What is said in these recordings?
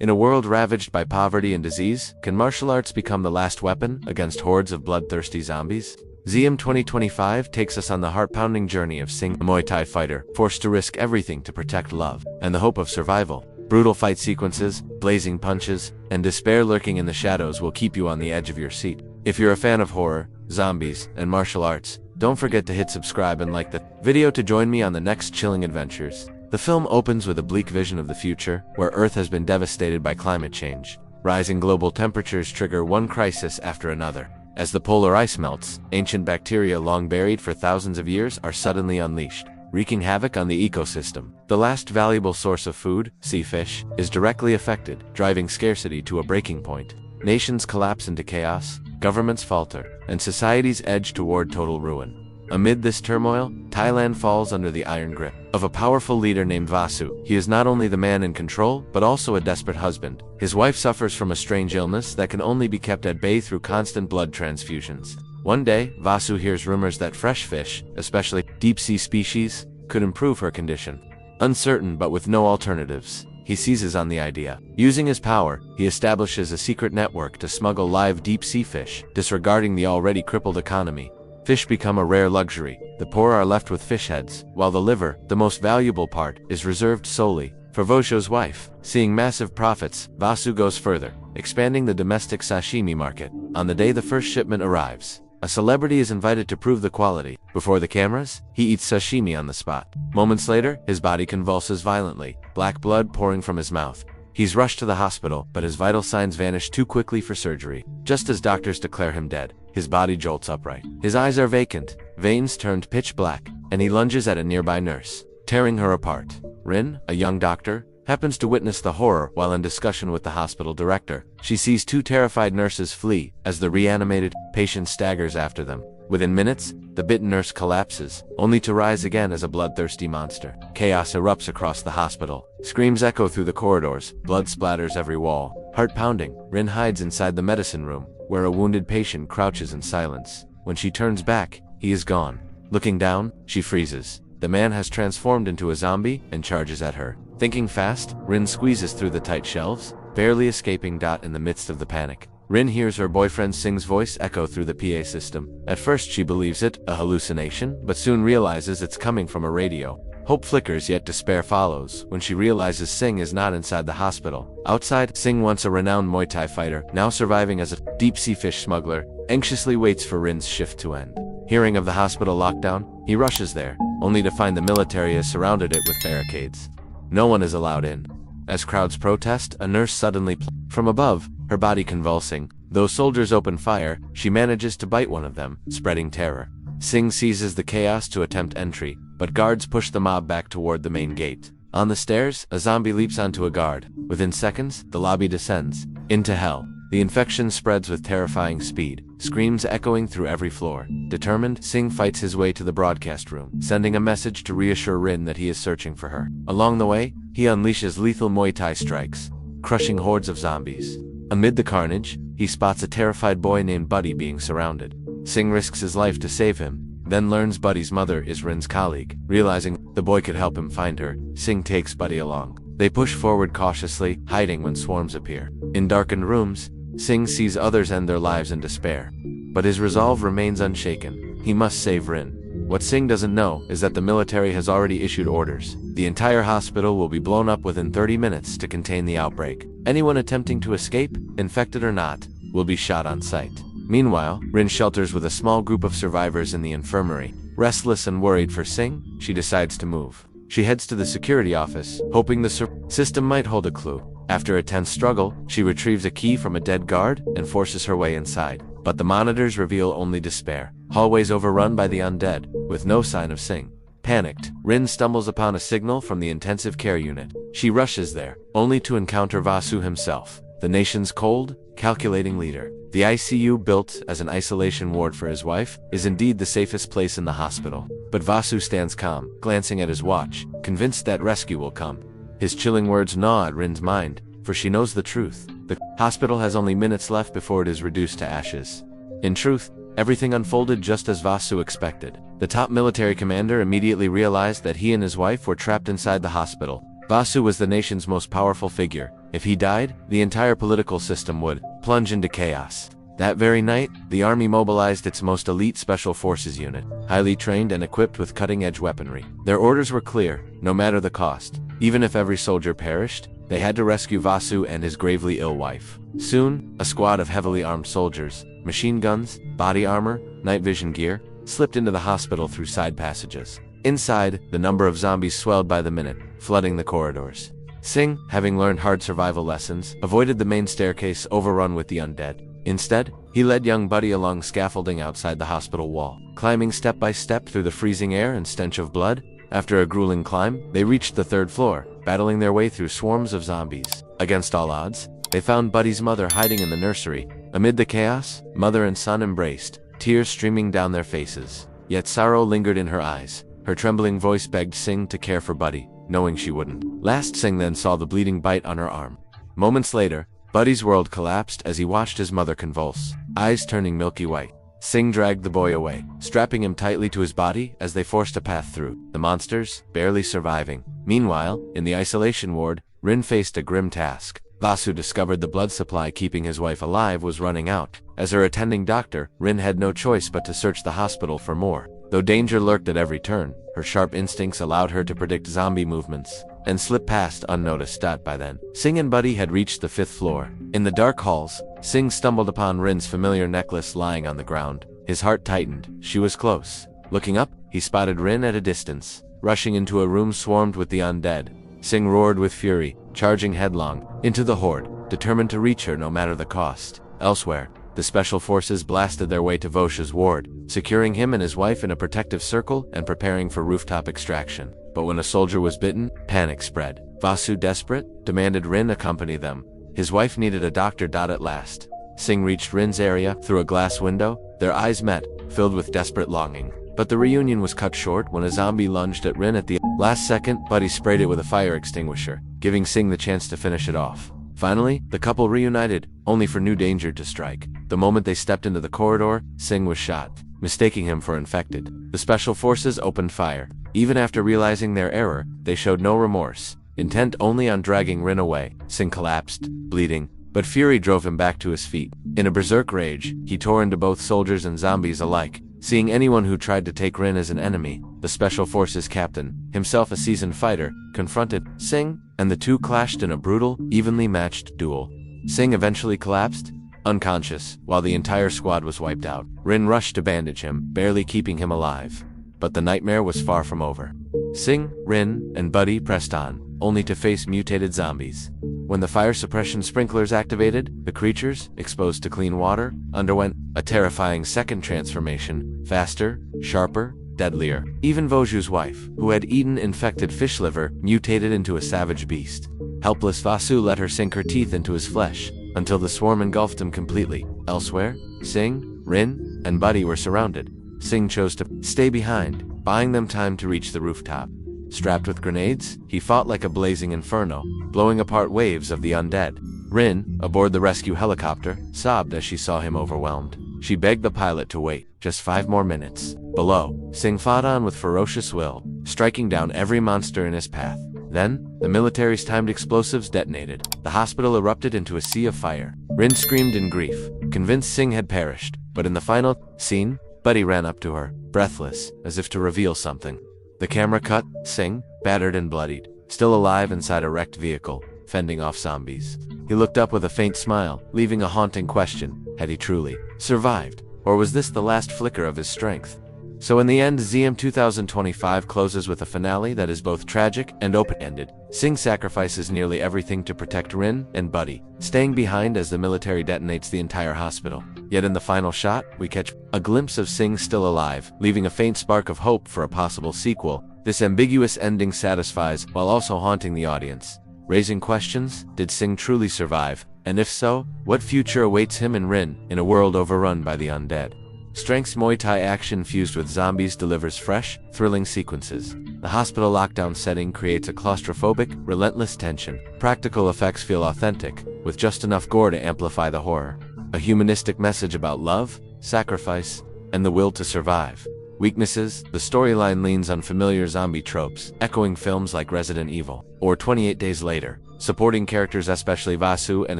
In a world ravaged by poverty and disease, can martial arts become the last weapon against hordes of bloodthirsty zombies? Ziam 2025 takes us on the heart-pounding journey of Singh, a Muay Thai fighter, forced to risk everything to protect love and the hope of survival. Brutal fight sequences, blazing punches, and despair lurking in the shadows will keep you on the edge of your seat. If you're a fan of horror, zombies, and martial arts, don't forget to hit subscribe and like the video to join me on the next chilling adventures. The film opens with a bleak vision of the future, where Earth has been devastated by climate change. Rising global temperatures trigger one crisis after another. As the polar ice melts, ancient bacteria long buried for thousands of years are suddenly unleashed, wreaking havoc on the ecosystem. The last valuable source of food, sea fish, is directly affected, driving scarcity to a breaking point. Nations collapse into chaos, governments falter, and societies edge toward total ruin. Amid this turmoil, Thailand falls under the iron grip of a powerful leader named Vasu. He is not only the man in control, but also a desperate husband. His wife suffers from a strange illness that can only be kept at bay through constant blood transfusions. One day, Vasu hears rumors that fresh fish, especially deep-sea species, could improve her condition. Uncertain but with no alternatives, he seizes on the idea. Using his power, he establishes a secret network to smuggle live deep-sea fish, disregarding the already crippled economy. Fish become a rare luxury. The poor are left with fish heads, while the liver, the most valuable part, is reserved solely for Vosho's wife. Seeing massive profits, Vasu goes further, expanding the domestic sashimi market. On the day the first shipment arrives, a celebrity is invited to prove the quality. Before the cameras, he eats sashimi on the spot. Moments later, his body convulses violently, black blood pouring from his mouth. He's rushed to the hospital, but his vital signs vanish too quickly for surgery. Just as doctors declare him dead, his body jolts upright. His eyes are vacant, veins turned pitch black, and he lunges at a nearby nurse, tearing her apart. Rin, a young doctor, happens to witness the horror while in discussion with the hospital director. She sees two terrified nurses flee as the reanimated patient staggers after them. Within minutes, the bitten nurse collapses, only to rise again as a bloodthirsty monster. Chaos erupts across the hospital. Screams echo through the corridors, blood splatters every wall. Heart pounding, Rin hides inside the medicine room, where a wounded patient crouches in silence. When she turns back, he is gone. Looking down, she freezes. The man has transformed into a zombie and charges at her. Thinking fast, Rin squeezes through the tight shelves, barely escaping in the midst of the panic. Rin hears her boyfriend Singh's voice echo through the PA system. At first she believes it a hallucination, but soon realizes it's coming from a radio. Hope flickers, yet despair follows when she realizes Singh is not inside the hospital. Outside, Singh, once a renowned Muay Thai fighter, now surviving as a deep-sea fish smuggler, anxiously waits for Rin's shift to end. Hearing of the hospital lockdown, he rushes there, only to find the military has surrounded it with barricades. No one is allowed in. As crowds protest, a nurse suddenly from above, her body convulsing. Though soldiers open fire, she manages to bite one of them, spreading terror. Singh seizes the chaos to attempt entry, but guards push the mob back toward the main gate. On the stairs, a zombie leaps onto a guard. Within seconds, the lobby descends into hell. The infection spreads with terrifying speed, screams echoing through every floor. Determined, Singh fights his way to the broadcast room, sending a message to reassure Rin that he is searching for her. Along the way, he unleashes lethal Muay Thai strikes, crushing hordes of zombies. Amid the carnage, he spots a terrified boy named Buddy being surrounded. Singh risks his life to save him, then learns Buddy's mother is Rin's colleague. Realizing the boy could help him find her, Singh takes Buddy along. They push forward cautiously, hiding when swarms appear. In darkened rooms, Singh sees others end their lives in despair. But his resolve remains unshaken. He must save Rin. What Singh doesn't know is that the military has already issued orders. The entire hospital will be blown up within 30 minutes to contain the outbreak. Anyone attempting to escape, infected or not, will be shot on sight. Meanwhile, Rin shelters with a small group of survivors in the infirmary. Restless and worried for Singh, she decides to move. She heads to the security office, hoping the system might hold a clue. After a tense struggle, she retrieves a key from a dead guard and forces her way inside. But the monitors reveal only despair. Hallways overrun by the undead, with no sign of Singh. Panicked, Rin stumbles upon a signal from the intensive care unit. She rushes there, only to encounter Vasu himself, the nation's cold, calculating leader. The ICU, built as an isolation ward for his wife, is indeed the safest place in the hospital. But Vasu stands calm, glancing at his watch, convinced that rescue will come. His chilling words gnaw at Rin's mind, for she knows the truth. The hospital has only minutes left before it is reduced to ashes. In truth, everything unfolded just as Vasu expected. The top military commander immediately realized that he and his wife were trapped inside the hospital. Vasu was the nation's most powerful figure. If he died, the entire political system would plunge into chaos. That very night, the army mobilized its most elite special forces unit, highly trained and equipped with cutting-edge weaponry. Their orders were clear, no matter the cost. Even if every soldier perished, they had to rescue Vasu and his gravely ill wife. Soon, a squad of heavily armed soldiers, machine guns, body armor, night vision gear, slipped into the hospital through side passages. Inside, the number of zombies swelled by the minute, flooding the corridors. Singh, having learned hard survival lessons, avoided the main staircase overrun with the undead. Instead, he led young Buddy along scaffolding outside the hospital wall. Climbing step by step through the freezing air and stench of blood, after a grueling climb, they reached the 3rd floor, battling their way through swarms of zombies. Against all odds, they found Buddy's mother hiding in the nursery. Amid the chaos, mother and son embraced, tears streaming down their faces. Yet sorrow lingered in her eyes. Her trembling voice begged Singh to care for Buddy, knowing she wouldn't. Last, Singh then saw the bleeding bite on her arm. Moments later, Buddy's world collapsed as he watched his mother convulse, eyes turning milky white. Singh dragged the boy away, strapping him tightly to his body as they forced a path through, the monsters barely surviving. Meanwhile, in the isolation ward, Rin faced a grim task. Vasu discovered the blood supply keeping his wife alive was running out. As her attending doctor, Rin had no choice but to search the hospital for more. Though danger lurked at every turn, her sharp instincts allowed her to predict zombie movements and slip past unnoticed. By then, Singh and Buddy had reached the 5th floor. In the dark halls, Singh stumbled upon Rin's familiar necklace lying on the ground. His heart tightened. She was close. Looking up, he spotted Rin at a distance, rushing into a room swarmed with the undead. Singh roared with fury, charging headlong into the horde, determined to reach her no matter the cost. Elsewhere, the special forces blasted their way to Vosha's ward, securing him and his wife in a protective circle and preparing for rooftop extraction. But when a soldier was bitten, panic spread. Vasu, desperate, demanded Rin accompany them. His wife needed a doctor. At last, Singh reached Rin's area through a glass window. Their eyes met, filled with desperate longing. But the reunion was cut short when a zombie lunged at Rin at the last second. Buddy sprayed it with a fire extinguisher, giving Singh the chance to finish it off. Finally, the couple reunited, only for new danger to strike. The moment they stepped into the corridor, Singh was shot, mistaking him for infected. The special forces opened fire. Even after realizing their error, they showed no remorse, intent only on dragging Rin away. Singh collapsed, bleeding, but fury drove him back to his feet. In a berserk rage, he tore into both soldiers and zombies alike, seeing anyone who tried to take Rin as an enemy. The special forces captain, himself a seasoned fighter, confronted Singh, and the two clashed in a brutal, evenly matched duel. Singh eventually collapsed, unconscious, while the entire squad was wiped out. Rin rushed to bandage him, barely keeping him alive. But the nightmare was far from over. Singh, Rin, and Buddy pressed on, only to face mutated zombies. When the fire suppression sprinklers activated, the creatures, exposed to clean water, underwent a terrifying second transformation, faster, sharper, deadlier. Even Voshu's wife, who had eaten infected fish liver, mutated into a savage beast. Helpless, Vasu let her sink her teeth into his flesh, until the swarm engulfed him completely. Elsewhere, Singh, Rin, and Buddy were surrounded. Singh chose to stay behind, buying them time to reach the rooftop. Strapped with grenades, he fought like a blazing inferno, blowing apart waves of the undead. Rin, aboard the rescue helicopter, sobbed as she saw him overwhelmed. She begged the pilot to wait, just 5 more minutes. Below, Singh fought on with ferocious will, striking down every monster in his path. Then, the military's timed explosives detonated. The hospital erupted into a sea of fire. Rin screamed in grief, convinced Singh had perished. But in the final scene, Buddy ran up to her, breathless, as if to reveal something. The camera cut, Singh, battered and bloodied, still alive inside a wrecked vehicle, fending off zombies. He looked up with a faint smile, leaving a haunting question. Had he truly survived? Or was this the last flicker of his strength? So in the end, Ziam 2025 closes with a finale that is both tragic and open-ended. Singh sacrifices nearly everything to protect Rin and Buddy, staying behind as the military detonates the entire hospital. Yet in the final shot, we catch a glimpse of Singh still alive, leaving a faint spark of hope for a possible sequel. This ambiguous ending satisfies while also haunting the audience, raising questions: did Singh truly survive? And if so, what future awaits him and Rin in a world overrun by the undead? Strength's Muay Thai action fused with zombies delivers fresh, thrilling sequences. The hospital lockdown setting creates a claustrophobic, relentless tension. Practical effects feel authentic, with just enough gore to amplify the horror. A humanistic message about love, sacrifice, and the will to survive. Weaknesses: the storyline leans on familiar zombie tropes, echoing films like Resident Evil or 28 Days Later. Supporting characters, especially Vasu and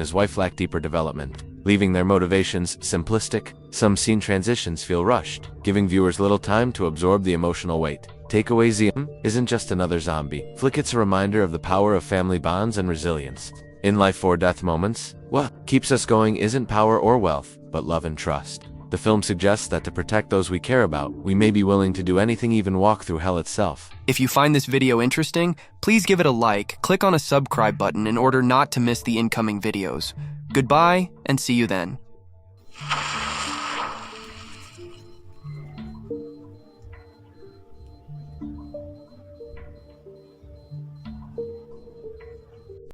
his wife, lack deeper development, leaving their motivations simplistic. Some scene transitions feel rushed, giving viewers little time to absorb the emotional weight. Takeaway: Ziam isn't just another zombie flick, it's a reminder of the power of family bonds and resilience. In life or death moments, what keeps us going isn't power or wealth, but love and trust. The film suggests that to protect those we care about, we may be willing to do anything, even walk through hell itself. If you find this video interesting, please give it a like, click on a subscribe button in order not to miss the incoming videos. Goodbye, and see you then.